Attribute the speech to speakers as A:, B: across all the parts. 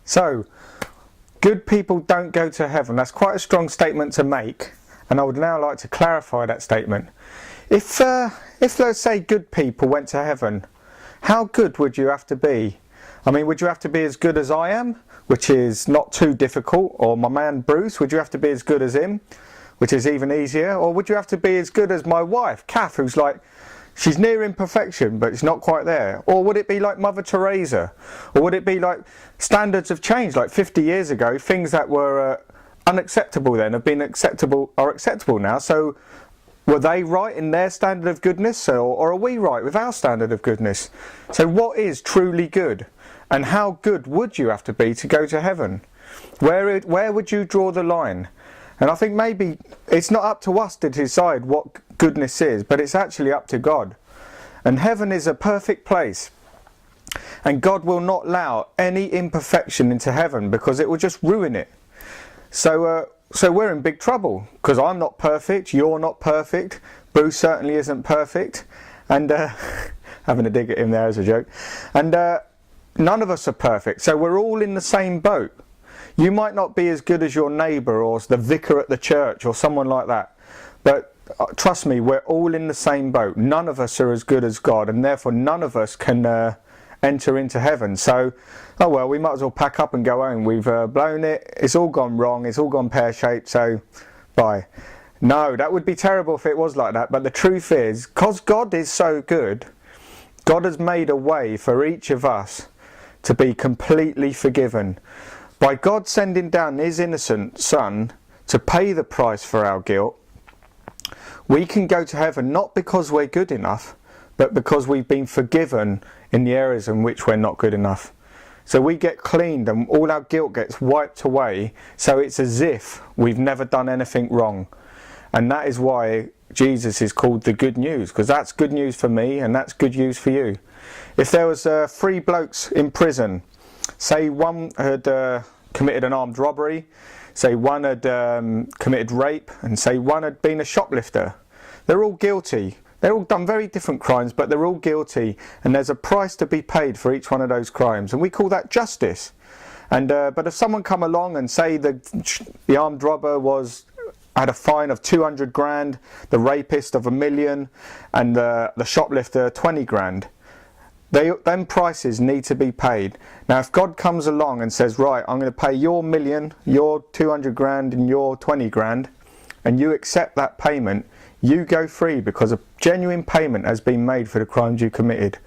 A: So, good people don't go to heaven. That's quite a strong statement to make, and I would now like to clarify that statement. If let's say good people went to heaven, how good would you have to be? I mean, would you have to be as good as I am, which is not too difficult, or my man Bruce, would you have to be as good as him, which is even easier, or would you have to be as good as my wife, Kath, who's like, she's nearing perfection, but it's not quite there? Or would it be like Mother Teresa? Or would it be like standards have changed, like 50 years ago, things that were unacceptable then are acceptable now, so were they right in their standard of goodness, or are we right with our standard of goodness? So what is truly good? And how good would you have to be to go to heaven? Where would you draw the line? And I think maybe it's not up to us to decide what goodness is, but it's actually up to God. And heaven is a perfect place. And God will not allow any imperfection into heaven, because it will just ruin it. So we're in big trouble, because I'm not perfect, you're not perfect, Bruce certainly isn't perfect, and having a dig at him there as a joke. And none of us are perfect, so we're all in the same boat. You might not be as good as your neighbour or the vicar at the church or someone like that, but trust me, we're all in the same boat. None of us are as good as God, and therefore none of us can enter into heaven. So, oh well, we might as well pack up and go home. We've blown it, it's all gone wrong, it's all gone pear-shaped, so bye. No, that would be terrible if it was like that, but the truth is, because God is so good, God has made a way for each of us to be completely forgiven. By God sending down his innocent son to pay the price for our guilt, we can go to heaven not because we're good enough, but because we've been forgiven in the areas in which we're not good enough. So we get cleaned and all our guilt gets wiped away, so it's as if we've never done anything wrong. And that is why Jesus is called the good news, because that's good news for me and that's good news for you. If there was 3 blokes in prison, say one had committed an armed robbery, say one had committed rape, and say one had been a shoplifter. They're all guilty. They're all done very different crimes, but they're all guilty, and there's a price to be paid for each one of those crimes, and we call that justice. And but if someone come along and say the armed robber had a fine of 200 grand, the rapist of 1 million, and the shoplifter 20 grand, them prices need to be paid. Now if God comes along and says, right, I'm going to pay your 1 million, your 200 grand and your 20 grand, and you accept that payment, you go free, because a genuine payment has been made for the crimes you committed.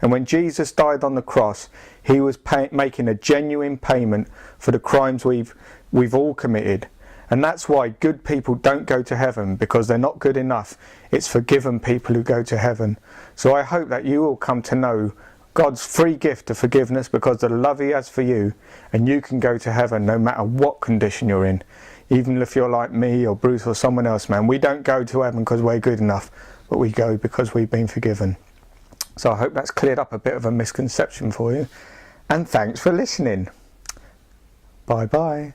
A: And when Jesus died on the cross, he was making a genuine payment for the crimes we've all committed. And that's why good people don't go to heaven, because they're not good enough. It's forgiven people who go to heaven. So I hope that you will come to know God's free gift of forgiveness because of the love he has for you, and you can go to heaven no matter what condition you're in. Even if you're like me or Bruce or someone else, man, we don't go to heaven because we're good enough, but we go because we've been forgiven. So I hope that's cleared up a bit of a misconception for you, and thanks for listening. Bye bye.